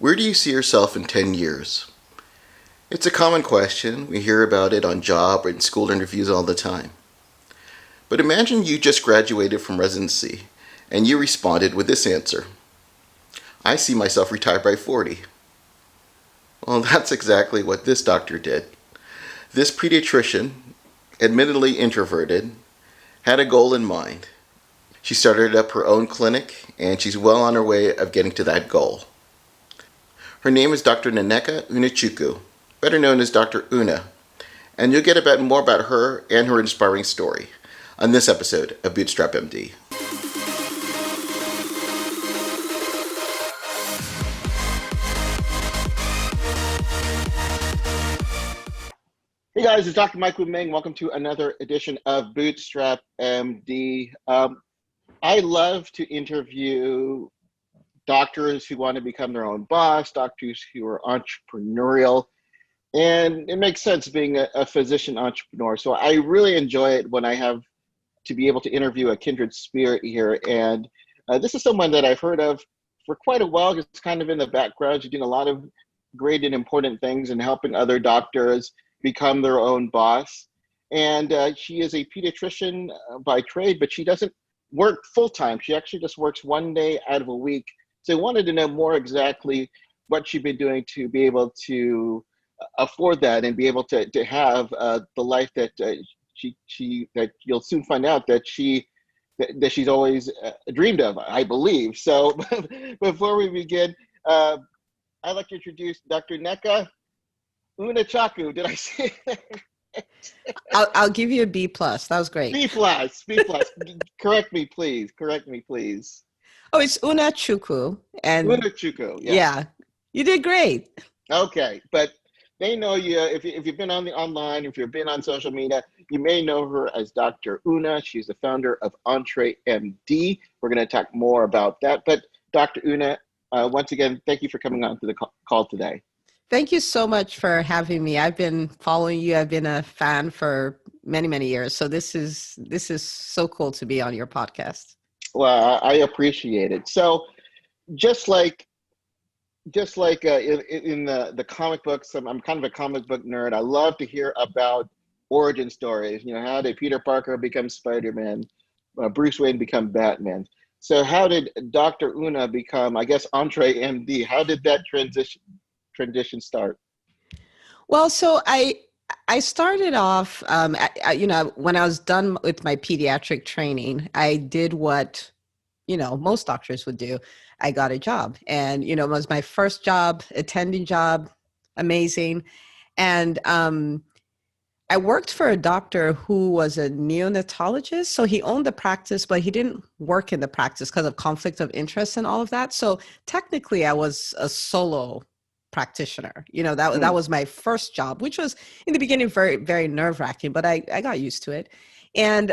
Where do you see yourself in 10 years? It's a common question. We hear about it on job or in school interviews all the time. But imagine you just graduated from residency and you responded with this answer: I see myself retired by 40. Well, that's exactly what this doctor did. This pediatrician, admittedly introverted, had a goal in mind. She started up her own clinic and she's well on her way of getting to that goal. Her name is Dr. Nneka Unachukwu, better known as Dr. Una, and you'll get more about her and her inspiring story on this episode of Bootstrap MD. Hey guys, it's Dr. Mike Meng. Welcome to another edition of Bootstrap MD. I love to interview doctors who want to become their own boss, doctors who are entrepreneurial, and it makes sense being a physician entrepreneur. So I really enjoy it when I have to be able to interview a kindred spirit here. And this is someone that I've heard of for quite a while. It's kind of in the background. She's doing a lot of great and important things and helping other doctors become their own boss. And she is a pediatrician by trade, but she doesn't work full-time. She actually just works one day out of a week. So I wanted to know more exactly what she's been doing to be able to afford that and be able to have the life that that you'll soon find out that she's always dreamed of, I believe. So before we begin, I'd like to introduce Dr. Nneka Unachukwu. Did I say it? I'll give you a B plus. That was great. B plus. Correct me, please. Oh, it's Unachukwu. And Unachukwu. yeah, you did great. Okay, but they know you if you've been on the online, if you've been on social media, you may know her as Dr. Una. She's the founder of EntreMD. We're going to talk more about that. But Dr. Una, once again, thank you for coming on to the call today. Thank you so much for having me. I've been following you. I've been a fan for many, many years. So this is so cool to be on your podcast. Well, I appreciate it. So just like in the comic books, I'm kind of a comic book nerd. I love to hear about origin stories. You know, how did Peter Parker become Spider-Man? Bruce Wayne become Batman? So how did Dr. Una become, I guess, EntreMD? How did that transition start? Well, so I started off, when I was done with my pediatric training, I did what, most doctors would do. I got a job, and, it was my first job, attending job, amazing. And I worked for a doctor who was a neonatologist. So he owned the practice, but he didn't work in the practice because of conflict of interest and all of that. So technically I was a solo practitioner. That was my first job, which was in the beginning very, very nerve-wracking, but I got used to it. And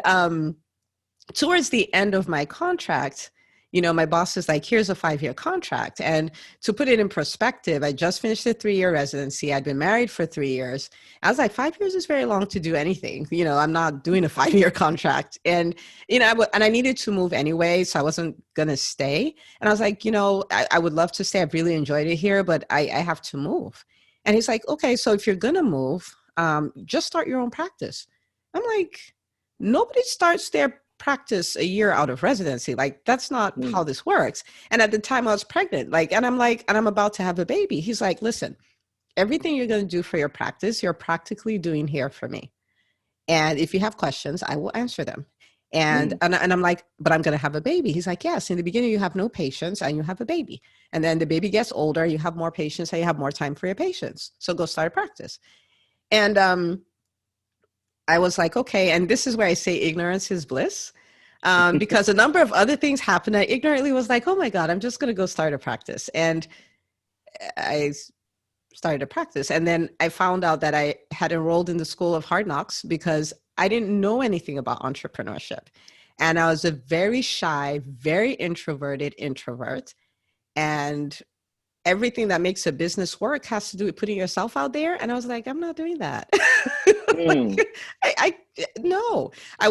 towards the end of my contract, my boss is like, here's a 5-year contract. And to put it in perspective, I just finished a 3-year residency. I'd been married for 3 years. I was like, 5 years is very long to do anything. I'm not doing a 5-year contract. And, and I needed to move anyway, so I wasn't going to stay. And I was like, I would love to stay. I've really enjoyed it here, but I have to move. And he's like, okay, so if you're going to move, just start your own practice. I'm like, nobody starts their practice a year out of residency. Like, that's not how this works. And at the time I was pregnant, and I'm about to have a baby. He's like, listen, everything you're going to do for your practice, you're practically doing here for me. And if you have questions, I will answer them. And I'm like, but I'm going to have a baby. He's like, yes, in the beginning you have no patience and you have a baby. And then the baby gets older, you have more patience and you have more time for your patients. So go start a practice. And I was like, okay. And this is where I say ignorance is bliss, because a number of other things happened. I ignorantly was like, oh my God, I'm just going to go start a practice. And I started a practice. And then I found out that I had enrolled in the School of Hard Knocks because I didn't know anything about entrepreneurship. And I was a very shy, very introverted introvert. And everything that makes a business work has to do with putting yourself out there. And I was like, I'm not doing that. No, I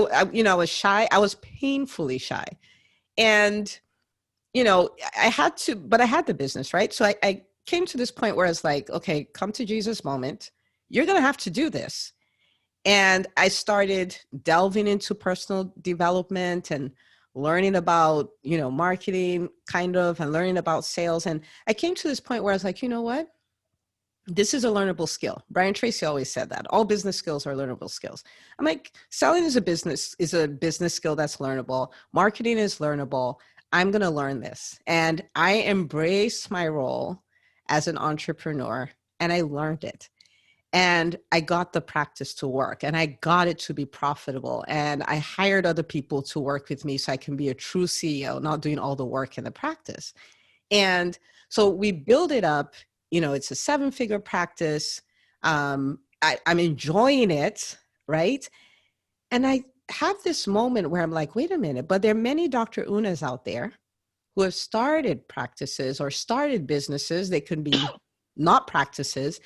was shy. I was painfully shy. And, I had to, but I had the business, right? So I came to this point where it's like, okay, come to Jesus moment. You're going to have to do this. And I started delving into personal development and learning about, marketing kind of, and learning about sales. And I came to this point where I was like, you know what? This is a learnable skill. Brian Tracy always said that all business skills are learnable skills. I'm like, selling is a business skill that's learnable. Marketing is learnable. I'm going to learn this. And I embraced my role as an entrepreneur, and I learned it. And I got the practice to work, and I got it to be profitable. And I hired other people to work with me so I can be a true CEO, not doing all the work in the practice. And so we build it up. It's a 7-figure practice. I'm enjoying it, right? And I have this moment where I'm like, wait a minute, but there are many Dr. Unas out there who have started practices or started businesses. They could be not practices,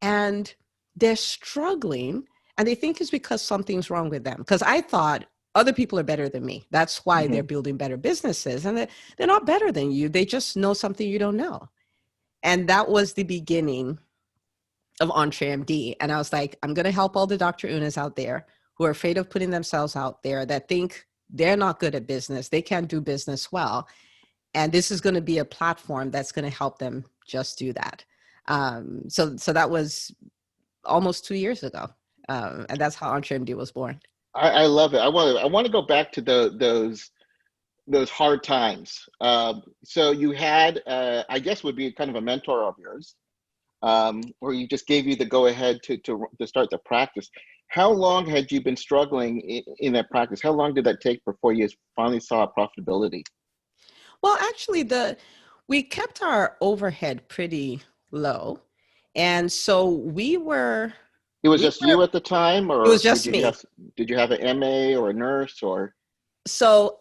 and they're struggling, and they think it's because something's wrong with them. Because I thought other people are better than me. That's why they're building better businesses. And they're not better than you. They just know something you don't know. And that was the beginning of EntreMD. And I was like, I'm going to help all the Dr. Unas out there who are afraid of putting themselves out there, that think they're not good at business. They can't do business well. And this is going to be a platform that's going to help them just do that. So that was almost 2 years ago. And that's how EntreMD was born. I love it. I want to go back to those hard times. So you had, I guess would be kind of a mentor of yours, or he just gave you the go ahead to start the practice. How long had you been struggling in that practice? How long did that take before you finally saw profitability? Well, actually, we kept our overhead pretty low. And so It was just you at the time, or it was just me. Did you have an MA or a nurse or? So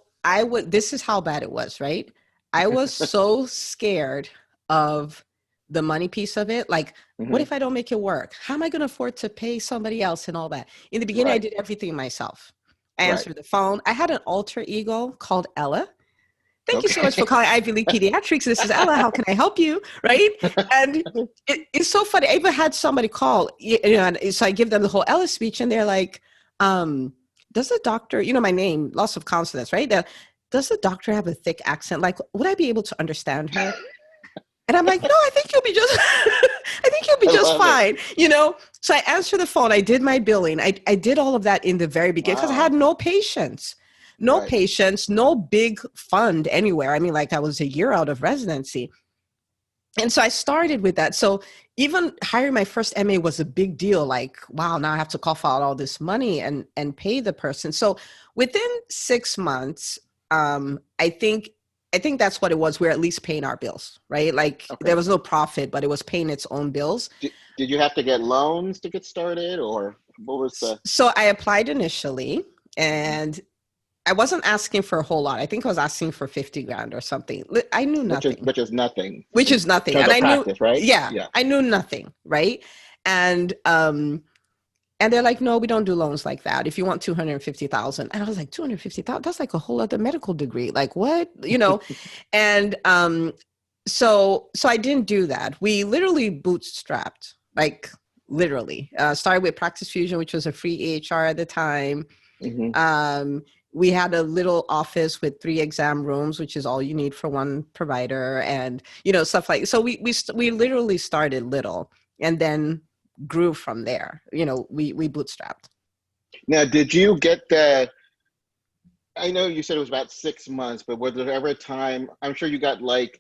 this is how bad it was, right? I was so scared of the money piece of it. Like, what if I don't make it work? How am I going to afford to pay somebody else and all that? In the beginning, I did everything myself. I answered the phone. I had an alter ego called Ella. Thank you so much for calling Ivy League Pediatrics. This is Ella. How can I help you? Right? And it's so funny. I even had somebody call, and so I give them the whole Ella speech, and they're like, does the doctor, my name, loss of consonants, right? Does the doctor have a thick accent? Like, would I be able to understand her? And I'm like, no, I think you'll be just fine, So I answered the phone. I did my billing. I did all of that in the very beginning because I had no patience. No big fund anywhere. I mean, like, I was a year out of residency. And so I started with that. So even hiring my first MA was a big deal. Like, wow, now I have to cough out all this money and pay the person. So within 6 months, I think that's what it was. We're at least paying our bills, right? Like, there was no profit, but it was paying its own bills. Did you have to get loans to get started, or what was the? So I applied initially, and I wasn't asking for a whole lot. I think I was asking for 50 grand or something. I knew nothing. Which is nothing. Which is nothing. And I practice, knew, right? Yeah, I knew nothing, right? And they're like, no, we don't do loans like that. If you want 250,000. And I was like, 250,000? That's like a whole other medical degree. Like, what? And so I didn't do that. We literally bootstrapped, like, literally. Started with Practice Fusion, which was a free EHR at the time. We had a little office with 3 exam rooms, which is all you need for one provider, and stuff like. So we literally started little and then grew from there. We bootstrapped. Now, did you get the? I know you said it was about 6 months, but was there ever a time? I'm sure you got like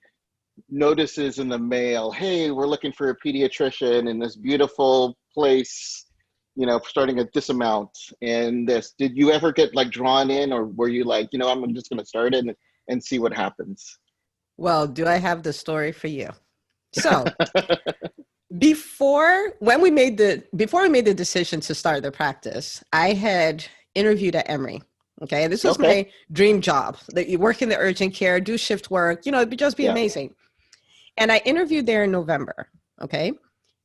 notices in the mail. Hey, we're looking for a pediatrician in this beautiful place. Starting at this amount and this. Did you ever get like drawn in, or were you like, I'm just going to start it and see what happens? Well, do I have the story for you? So before we made the decision to start the practice, I had interviewed at Emory. Okay. This was my dream job, that you work in the urgent care, do shift work, it'd just be amazing. And I interviewed there in November. Okay.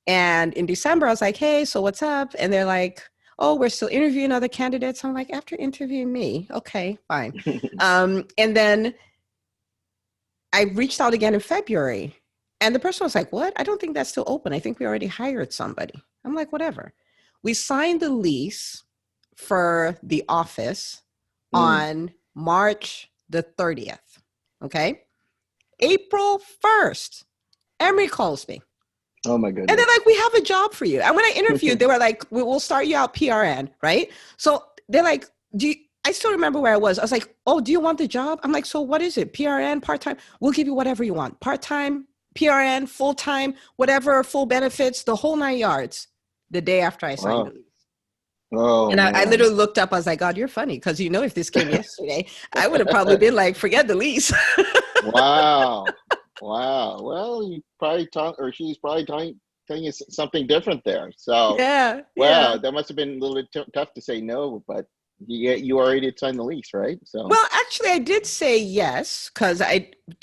And in December, I was like, hey, so what's up? And they're like, oh, we're still interviewing other candidates. I'm like, after interviewing me, okay, fine. And then I reached out again in February, And the person was like, what? I don't think that's still open. I think we already hired somebody. I'm like, whatever. We signed the lease for the office Mm. on March the 30th. Okay. April 1st, Emory calls me. Oh my And they're goodness. like, we have a job for you. And when I interviewed, they were like, we'll start you out PRN, right? So they're like, I still remember where I was. I was like, oh, do you want the job? I'm like, so what is it? PRN, part-time? We'll give you whatever you want. Part-time, PRN, full-time, whatever, full benefits, the whole 9 yards, the day after I signed the Wow. lease. Oh And I man. literally looked up. I was like, God, you're funny. Because, if this came yesterday, I would have probably been like, forget the lease. Wow. Wow. Well, you probably she's probably telling you something different there. So, Yeah. wow, Yeah. that must have been a little bit tough to say no, but you already did sign the lease, right? So, Well, actually, I did say yes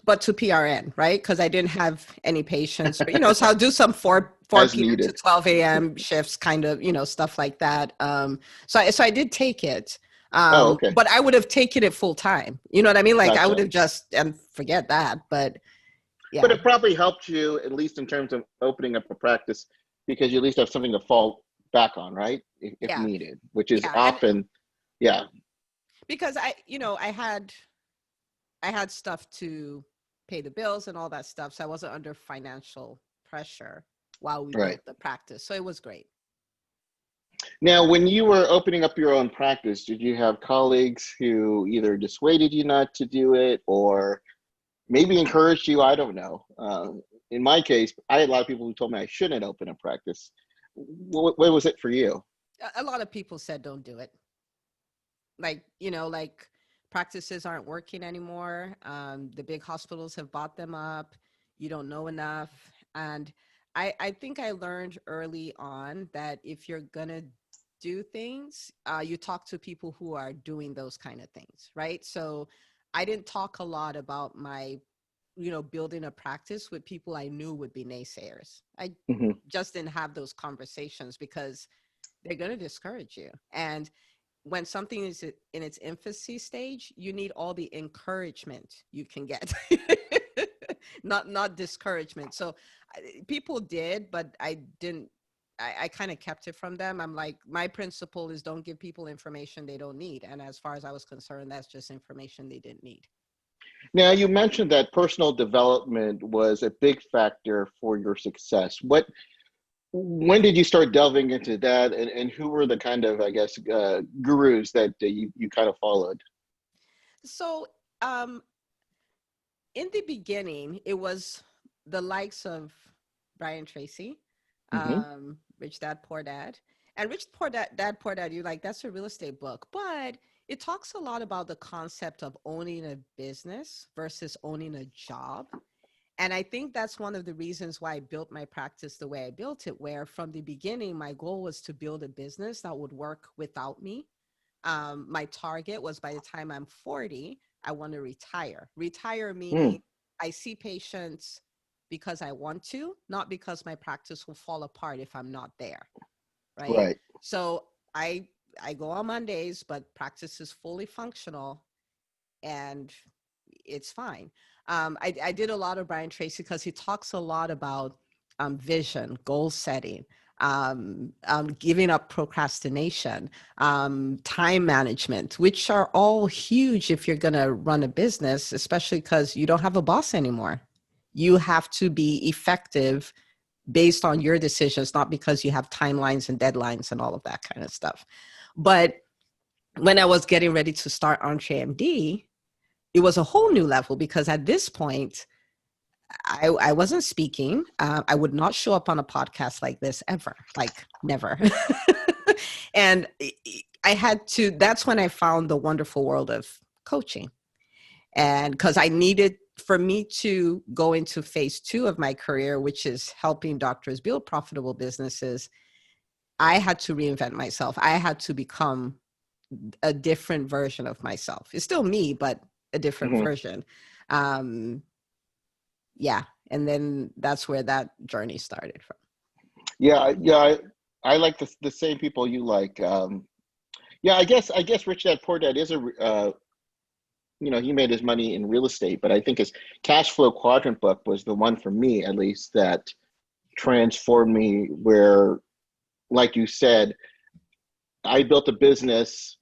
but to PRN, right? Because I didn't have any patients, so I'll do some 4 as p.m. to needed. 12 a.m. shifts, kind of, stuff like that. So I did take it, Oh, okay. but I would have taken it full time. You know what I mean? Like I would Gotcha. have just and forget that. But But yeah, it probably helped you, at least in terms of opening up a practice, because you at least have something to fall back on, right? If yeah, needed, which is yeah, and often, yeah, because I had stuff to pay the bills and all that stuff, so I wasn't under financial pressure while we right. built the practice. So it was great. Now, when you were opening up your own practice, did you have colleagues who either dissuaded you not to do it or maybe encouraged you? I don't know. In my case, I had a lot of people who told me I shouldn't open a practice. What was it for you? A lot of people said don't do it. Like practices aren't working anymore. The big hospitals have bought them up. You don't know enough. And I think I learned early on that if you're going to do things, you talk to people who are doing those kind of things, right? So I didn't talk a lot about my, building a practice with people I knew would be naysayers. I Hmm. just didn't have those conversations because they're going to discourage you. And when something is in its infancy stage, you need all the encouragement you can get, not discouragement. So people did, but I didn't. I kind of kept it from them. I'm like, my principle is don't give people information they don't need. And as far as I was concerned, that's just information they didn't need. Now, you mentioned that personal development was a big factor for your success. When did you start delving into that, and who were the kind of, I guess, gurus that you kind of followed? So in the beginning, it was the likes of Brian Tracy, Hmm. Rich Dad Poor Dad. And Rich Dad Poor Dad, you're like, that's a real estate book. But it talks a lot about the concept of owning a business versus owning a job. And I think that's one of the reasons why I built my practice the way I built it, where from the beginning, my goal was to build a business that would work without me. My target was by the time I'm 40, I want to retire. Retire Mm, meaning I see patients because I want to, not because my practice will fall apart if I'm not there, right? right. So I go on Mondays, but practice is fully functional and it's fine. I did a lot of Brian Tracy because he talks a lot about vision, goal setting, giving up procrastination, time management, which are all huge if you're going to run a business, especially because you don't have a boss anymore. You have to be effective based on your decisions, not because you have timelines and deadlines and all of that kind of stuff. But when I was getting ready to start EntreMD, it was a whole new level because at this point, I wasn't speaking. I would not show up on a podcast like this ever, like never. And I had to, that's when I found the wonderful world of coaching. And because I needed, for me to go into phase 2 of my career, which is helping doctors build profitable businesses, I had to reinvent myself. I had to become a different version of myself. It's still me, but a different Hmm. version. Um, yeah. And then that's where that journey started from. Yeah, yeah. I like the same people you like. Yeah, I guess Rich Dad Poor Dad is he made his money in real estate, but I think his cash flow quadrant book was the one for me, at least, that transformed me where, like you said, I built a business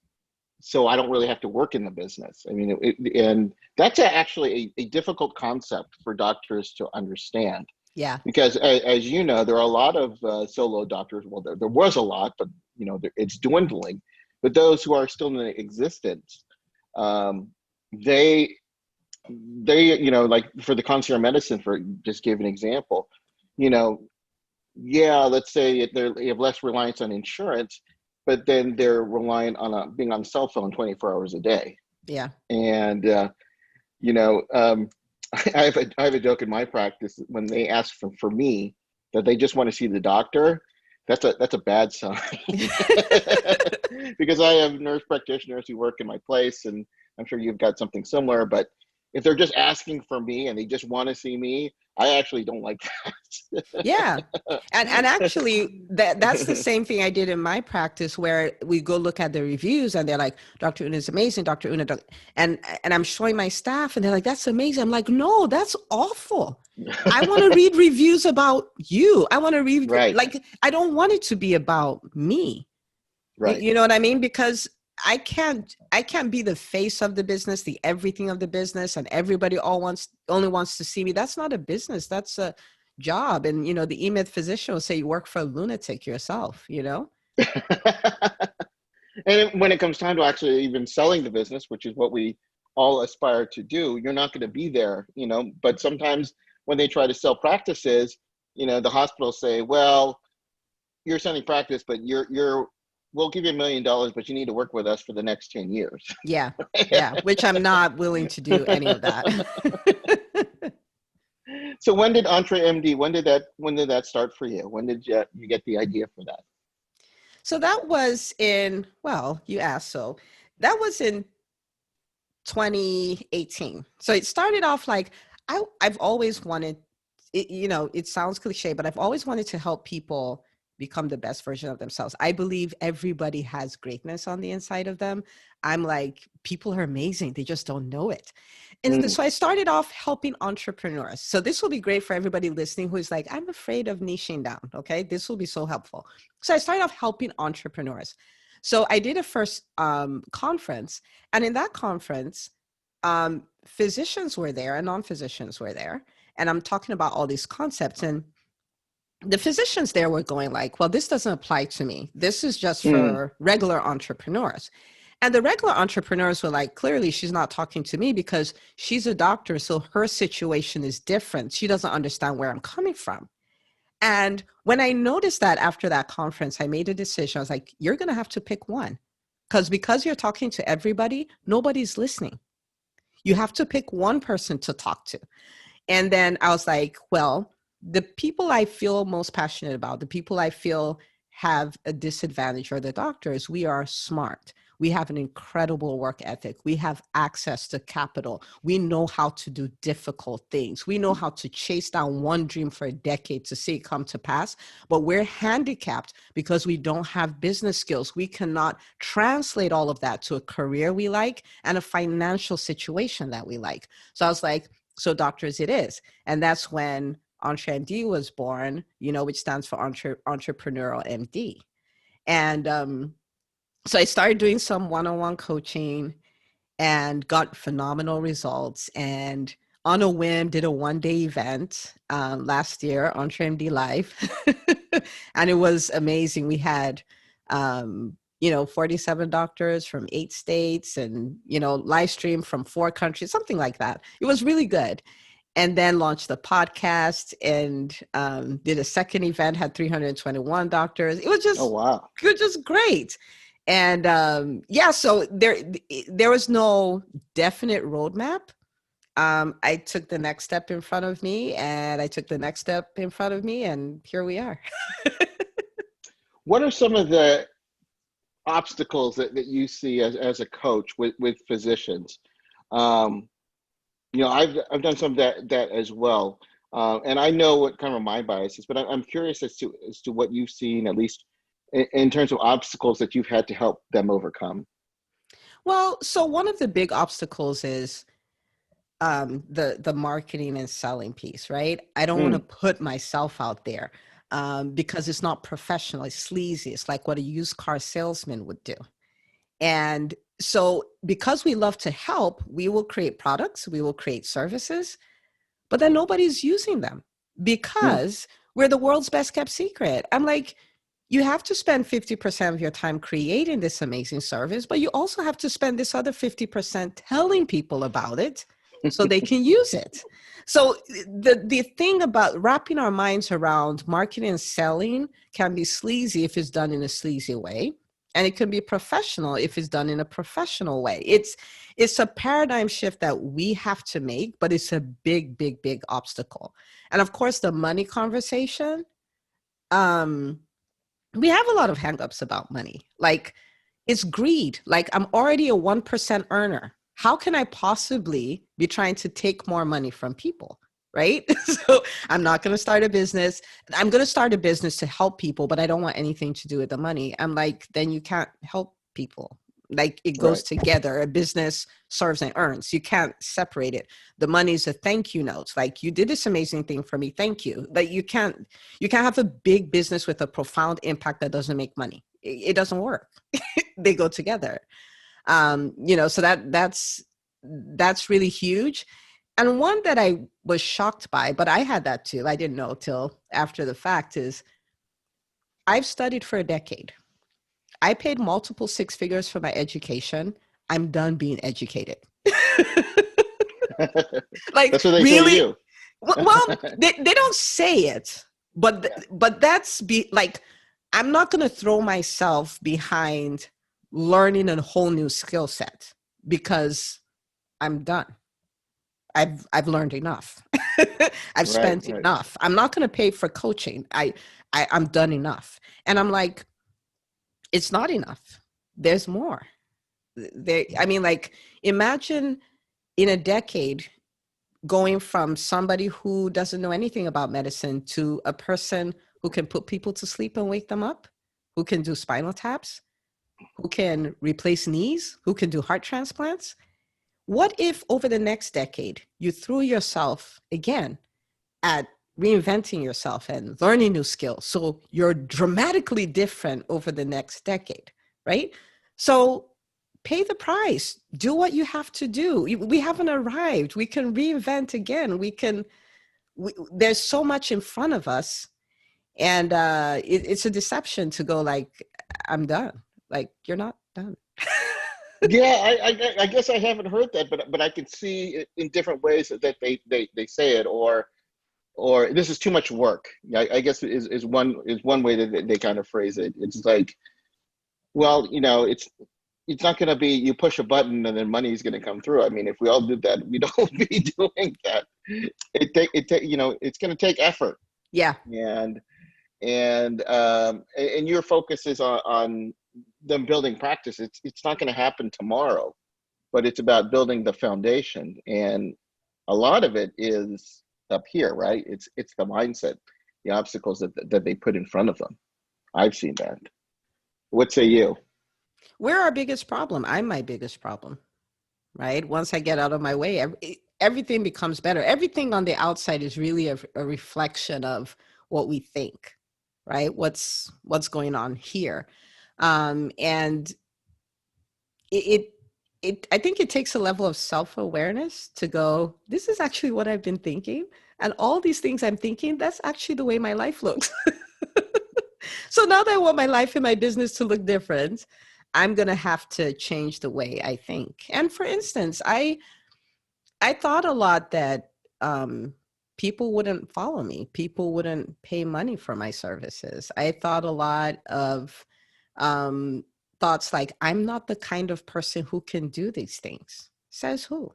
so I don't really have to work in the business. I mean, and that's actually a difficult concept for doctors to understand. Yeah. Because as you know, there are a lot of solo doctors. Well, there was a lot, but it's dwindling. But those who are still in existence, they like for the concierge medicine, for just give an example, yeah, let's say they have less reliance on insurance, but then they're reliant on being on a cell phone 24 hours a day. Yeah. And I have a joke in my practice when they ask for me that they just want to see the doctor. That's a bad sign. Because I have nurse practitioners who work in my place, and I'm sure you've got something similar. But if they're just asking for me and they just want to see me, I actually don't like that. Yeah. And actually that's the same thing I did in my practice, where we go look at the reviews and they're like, Dr. Una is amazing, Dr. Una. And I'm showing my staff and they're like, that's amazing. I'm like, no, that's awful. I want to read reviews about you. I want to read, Right. like, I don't want it to be about me. Right. You know what I mean? Because I can't be the face of the business, the everything of the business, and everybody only wants to see me. That's not a business. That's a job. And the E-Myth physician will say you work for a lunatic yourself, And when it comes time to actually even selling the business, which is what we all aspire to do, you're not going to be there, but sometimes when they try to sell practices, the hospitals say, well, you're selling practice, but we'll give you $1 million, but you need to work with us for the next 10 years. Yeah. Yeah. Which I'm not willing to do any of that. So when did EntreMD, when did that start for you? When did you get the idea for that? So that was you asked, so that was in 2018. So it started off like, I've always wanted, it sounds cliche, but I've always wanted to help people become the best version of themselves. I believe everybody has greatness on the inside of them. I'm like, people are amazing. They just don't know it. And so I started off helping entrepreneurs. So this will be great for everybody listening who is like, I'm afraid of niching down. Okay. This will be so helpful. So I started off helping entrepreneurs. So I did a first conference, and in that conference, physicians were there and non-physicians were there. And I'm talking about all these concepts, and the physicians there were going like, well, this doesn't apply to me. This is just for regular entrepreneurs. And the regular entrepreneurs were like, clearly she's not talking to me because she's a doctor. So her situation is different. She doesn't understand where I'm coming from. And when I noticed that after that conference, I made a decision. I was like, you're going to have to pick one, because you're talking to everybody, nobody's listening. You have to pick one person to talk to. And then I was like, well, the people I feel most passionate about, the people I feel have a disadvantage are the doctors. We are smart. We have an incredible work ethic. We have access to capital. We know how to do difficult things. We know how to chase down one dream for a decade to see it come to pass, but we're handicapped because we don't have business skills. We cannot translate all of that to a career we like and a financial situation that we like. So I was like, so doctors it is. And that's when EntreMD was born, which stands for Entrepreneurial MD. And so I started doing some one-on-one coaching and got phenomenal results. And on a whim, did a one-day event last year, EntreMD Live. And it was amazing. We had, 47 doctors from 8 states and, live stream from 4 countries, something like that. It was really good. And then launched the podcast and did a second event, had 321 doctors. It was just, oh, wow. It was just great. And so there was no definite roadmap. I took the next step in front of me, and I took the next step in front of me, and here we are. What are some of the obstacles that you see as a coach with physicians? I've done some of that as well, and I know what kind of my bias is, but I'm curious as to what you've seen, at least in terms of obstacles that you've had to help them overcome. Well, so one of the big obstacles is the marketing and selling piece, right? I don't want to Mm, put myself out there because it's not professional. It's sleazy. It's like what a used car salesman would do. And so because we love to help, we will create products, we will create services, but then nobody's using them mm, because we're the world's best kept secret. I'm like, you have to spend 50% of your time creating this amazing service, but you also have to spend this other 50% telling people about it so they can use it. So the thing about wrapping our minds around marketing and selling can be sleazy if it's done in a sleazy way. And it can be professional if it's done in a professional way. It's a paradigm shift that we have to make, but it's a big, big, big obstacle. And of course, the money conversation. Um, we have a lot of hangups about money. Like it's greed. Like I'm already a 1% earner. How can I possibly be trying to take more money from people? Right. So I'm not going to start a business. I'm going to start a business to help people, but I don't want anything to do with the money. I'm like, then you can't help people. Like it goes right. together. A business serves and earns. You can't separate it. The money's a thank you note. Like you did this amazing thing for me. Thank you. But you can't have a big business with a profound impact that doesn't make money. It doesn't work. They go together. So that's really huge. And one that I was shocked by, but I had that too, I didn't know till after the fact, is I've studied for a decade. I paid multiple six figures for my education. I'm done being educated. Like That's what they say to really. you. Well, they don't say it, but Yeah. but that's be like, I'm not going to throw myself behind learning a whole new skill set because I'm done. I've learned enough. I've Right, spent right. enough. I'm not going to pay for coaching. I'm done enough. And I'm like, it's not enough. There's more. I mean, like, imagine in a decade going from somebody who doesn't know anything about medicine to a person who can put people to sleep and wake them up, who can do spinal taps, who can replace knees, who can do heart transplants. What if over the next decade, you threw yourself again at reinventing yourself and learning new skills? So you're dramatically different over the next decade, right? So pay the price, do what you have to do. We haven't arrived. We can reinvent again. There's so much in front of us. And it's a deception to go like, I'm done. Like, you're not done. Yeah, I guess I haven't heard that, but I can see it in different ways that they say it, or this is too much work. I guess is one way that they kind of phrase it. It's like, well, it's not going to be you push a button and then money is going to come through. I mean, if we all did that, we'd all be doing that. It's going to take effort, Yeah. and and your focus is on them building practice. It's not going to happen tomorrow, but it's about building the foundation, and a lot of it is up here, right? It's the mindset, the obstacles that they put in front of them. I've seen that. What say you? We're our biggest problem. I'm my biggest problem, right? Once I get out of my way, everything becomes better. Everything on the outside is really a reflection of what we think, right? What's going on here. And it, I think it takes a level of self-awareness to go, this is actually what I've been thinking. And all these things I'm thinking, that's actually the way my life looks. So now that I want my life and my business to look different, I'm going to have to change the way I think. And for instance, I thought a lot that people wouldn't follow me. People wouldn't pay money for my services. I thought a lot of um, thoughts like, I'm not the kind of person who can do these things. Says who?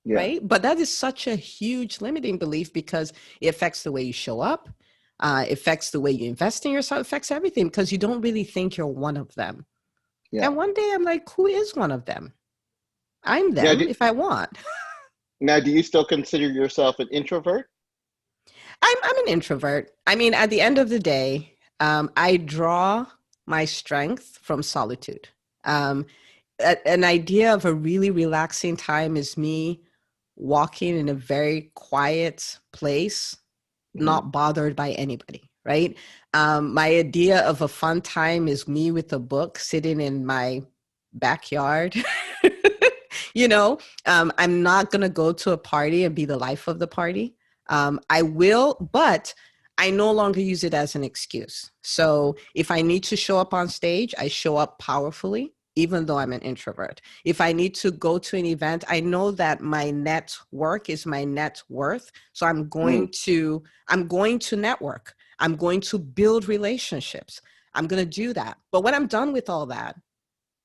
Yeah, Right? But that is such a huge limiting belief because it affects the way you show up, affects the way you invest in yourself, affects everything because you don't really think you're one of them. yeah. And one day I'm like, who is one of them? I'm Now, them if I want. do you still consider yourself an introvert? I'm an introvert. I mean, at the end of the day, I draw my strength from solitude. Um, an idea of a really relaxing time is me walking in a very quiet place, not bothered by anybody, right? My idea of a fun time is me with a book sitting in my backyard. I'm not going to go to a party and be the life of the party. I will, but I no longer use it as an excuse. So if I need to show up on stage, I show up powerfully, even though I'm an introvert. If I need to go to an event, I know that my network is my net worth. So I'm going to network. I'm going to build relationships. I'm going to do that. But when I'm done with all that,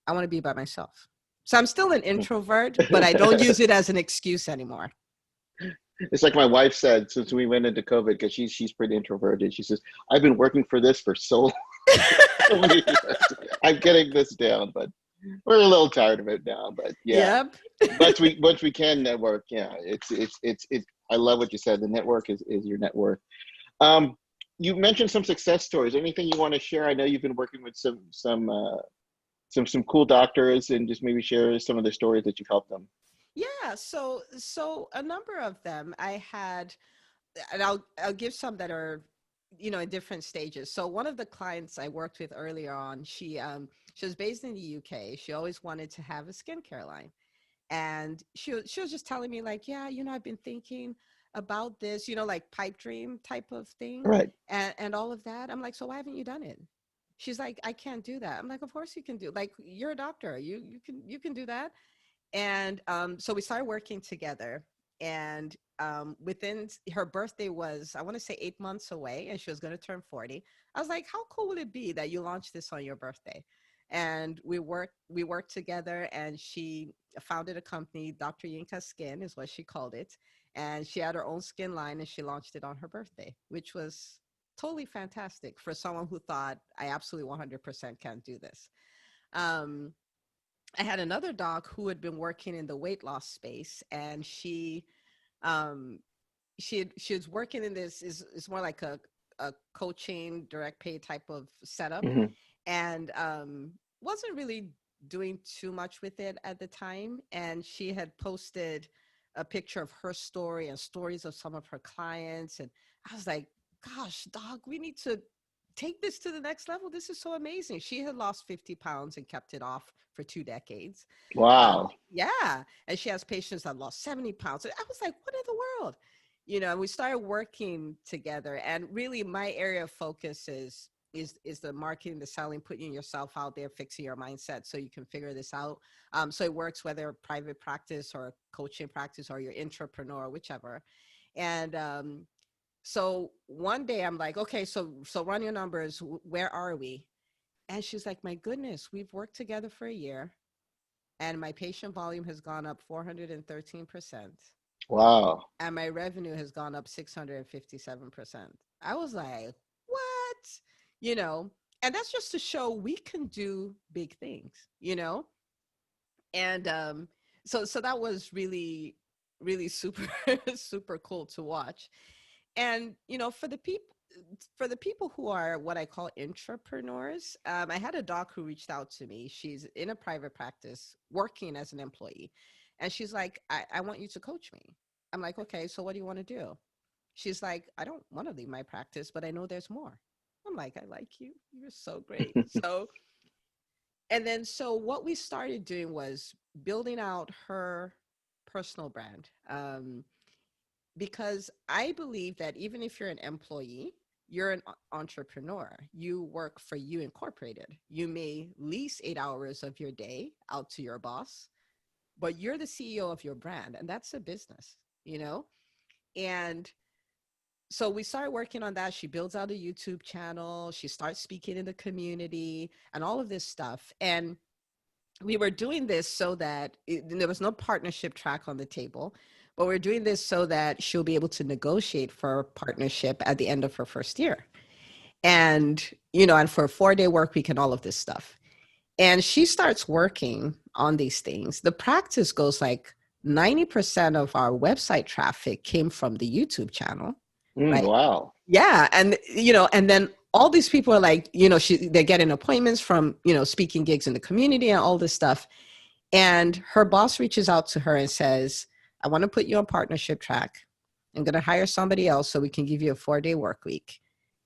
I want to be by myself. So I'm still an introvert, but I don't use it as an excuse anymore. It's like my wife said since we went into COVID, because she's pretty introverted. She says, "I've been working for this for so many years. I'm getting this down, but we're a little tired of it now." But yeah, Yep. once we can network, yeah, it's. I love what you said. The network is your net worth. You mentioned some success stories. Anything you want to share? I know you've been working with some cool doctors, and just maybe share some of the stories that you've helped them. Yeah, so a number of them I had, and I'll give some that are, in different stages. So one of the clients I worked with earlier on, she was based in the UK. She always wanted to have a skincare line. And she was just telling me like, yeah, I've been thinking about this, like pipe dream type of thing, Right. and all of that. I'm like, so why haven't you done it? She's like, I can't do that. I'm like, of course you can do. Like, you're a doctor. You can do that. And so we started working together. And within her birthday was, I want to say 8 months away, and she was going to turn 40. I was like, how cool would it be that you launched this on your birthday? And we worked together, and she founded a company, Dr. Yinka Skin is what she called it. And she had her own skin line, and she launched it on her birthday, which was totally fantastic for someone who thought I absolutely 100% can't do this. Um, I had another doc who had been working in the weight loss space, and um, she was working in this is more like a coaching direct pay type of setup, Hmm. and wasn't really doing too much with it at the time. And she had posted a picture of her story and stories of some of her clients, and I was like, gosh, doc, we need to take this to the next level. This is so amazing. She had lost 50 pounds and kept it off for 2 decades. Wow. Yeah. And she has patients that lost 70 pounds. And I was like, what in the world? And we started working together. And really my area of focus is the marketing, the selling, putting yourself out there, fixing your mindset so you can figure this out. So it works whether private practice or coaching practice or your entrepreneur, whichever. And so one day I'm like, okay, so run your numbers. Where are we? And she's like, my goodness, we've worked together for a year, and my patient volume has gone up 413%, Wow. and my revenue has gone up 657%. I was like, what? You know, and that's just to show we can do big things. And so that was really, really super, super cool to watch. And for the people who are what I call entrepreneurs, I had a doc who reached out to me. She's in a private practice working as an employee, and she's like, I want you to coach me. I'm like, okay, so what do you want to do? She's like, I don't want to leave my practice, but I know there's more. I'm like, I like you, you're so great. So what we started doing was building out her personal brand. Because I believe that even if you're an employee, you're an entrepreneur. You work for you incorporated. You may lease 8 hours of your day out to your boss, but you're the CEO of your brand, and that's a business. And so we started working on that. She builds out a YouTube channel. She starts speaking in the community and all of this stuff. And we were doing this so that there was no partnership track on the table, but we're doing this so that she'll be able to negotiate for a partnership at the end of her first year. And for a 4-day work week and all of this stuff. And she starts working on these things. The practice goes like 90% of our website traffic came from the YouTube channel, right? Wow. Yeah. And then all these people are like, they're getting appointments from, speaking gigs in the community and all this stuff. And her boss reaches out to her and says, I want to put you on partnership track. I'm going to hire somebody else so we can give you a 4-day work week.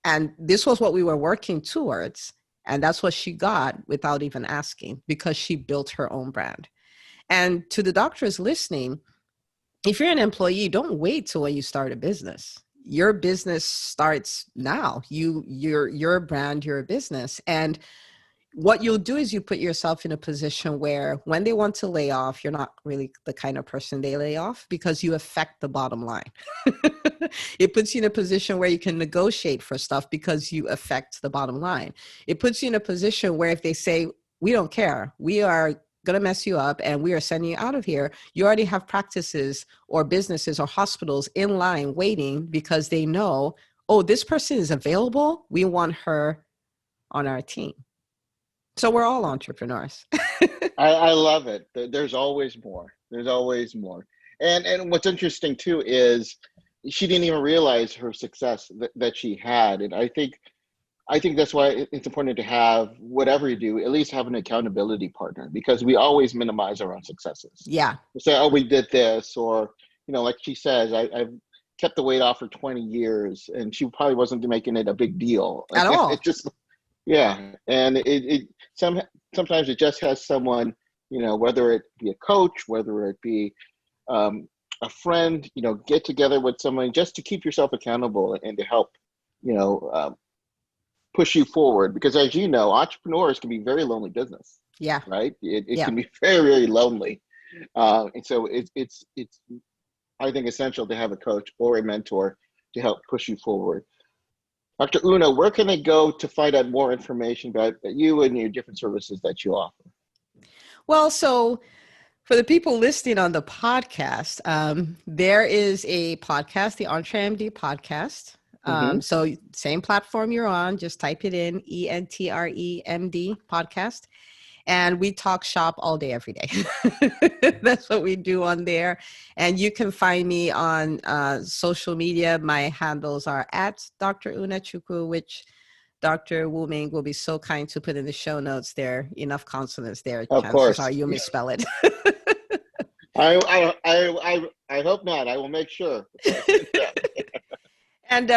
And this was what we were working towards. And that's what she got without even asking, because she built her own brand. And to the doctors listening, if you're an employee, don't wait till when you start a business. Your business starts now. You're a brand, you're a business. And what you'll do is you put yourself in a position where when they want to lay off, you're not really the kind of person they lay off, because you affect the bottom line. It puts you in a position where you can negotiate for stuff because you affect the bottom line. It puts you in a position where if they say, we don't care, we are going to mess you up and we are sending you out of here, you already have practices or businesses or hospitals in line waiting because they know, oh, this person is available. We want her on our team. So we're all entrepreneurs. I love it. There's always more. There's always more. And what's interesting too is she didn't even realize her success that she had. And I think that's why it's important to have, whatever you do, at least have an accountability partner, because we always minimize our own successes. Yeah. We say, oh, we did this, or, like she says, I've kept the weight off for 20 years, and she probably wasn't making it a big deal. At all. It just, yeah. And sometimes it just has someone, whether it be a coach, whether it be a friend, get together with someone just to keep yourself accountable and to help, push you forward. Because as you know, entrepreneurs can be very lonely business. Yeah. Right. It can be very, very lonely. And so it's I think essential to have a coach or a mentor to help push you forward. Dr. Una, where can they go to find out more information about you and your different services that you offer? Well, so for the people listening on the podcast, there is a podcast, the EntreMD podcast. So same platform you're on, just type it in, ENTREMD podcast. And we talk shop all day, every day. That's what we do on there. And you can find me on social media. My handles are at Dr. Unachukwu, which Dr. Wu Ming will be so kind to put in the show notes there. Enough consonants there. Of course. Are you misspell it. I hope not. I will make sure. And,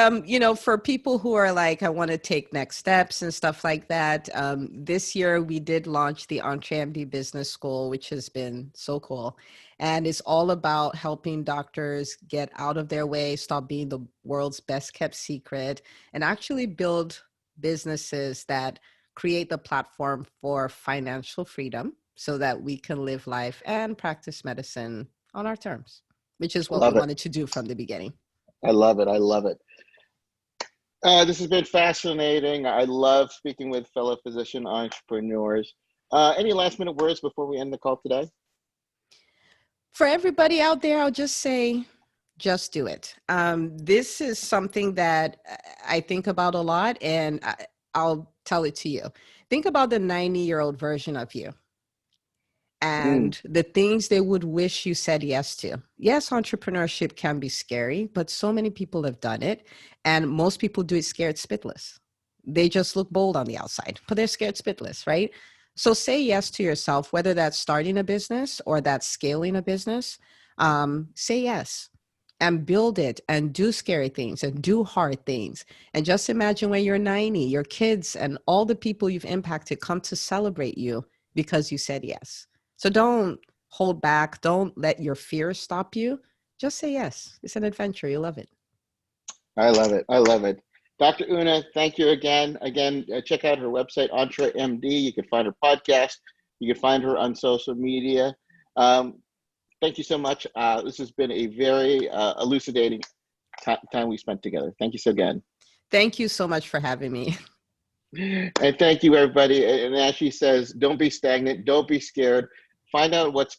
for people who are like, I want to take next steps and stuff like that, this year we did launch the EntreMD Business School, which has been so cool. And it's all about helping doctors get out of their way, stop being the world's best kept secret, and actually build businesses that create the platform for financial freedom so that we can live life and practice medicine on our terms, which is what we wanted to do from the beginning. I love it. I love it. This has been fascinating. I love speaking with fellow physician entrepreneurs. Any last minute words before we end the call today? For everybody out there, I'll just say, just do it. This is something that I think about a lot, and I'll tell it to you. Think about the 90-year-old version of you and the things they would wish you said yes to. Yes, entrepreneurship can be scary, but so many people have done it. And most people do it scared spitless. They just look bold on the outside, but they're scared spitless, right? So say yes to yourself, whether that's starting a business or that's scaling a business. Say yes and build it and do scary things and do hard things. And just imagine when you're 90, your kids and all the people you've impacted come to celebrate you because you said yes. So don't hold back. Don't let your fears stop you. Just say yes. It's an adventure. You love it. I love it. I love it. Dr. Una, thank you again. Check out her website, EntreMD. You can find her podcast. You can find her on social media. Thank you so much. This has been a very elucidating time we spent together. Thank you so again. Thank you so much for having me. And thank you, everybody. And as she says, don't be stagnant. Don't be scared. Find out what's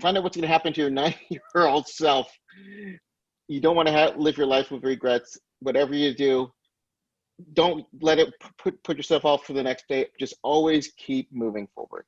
going to happen to your 90-year-old self. You don't want to live your life with regrets. Whatever you do, don't let it put yourself off for the next day. Just always keep moving forward.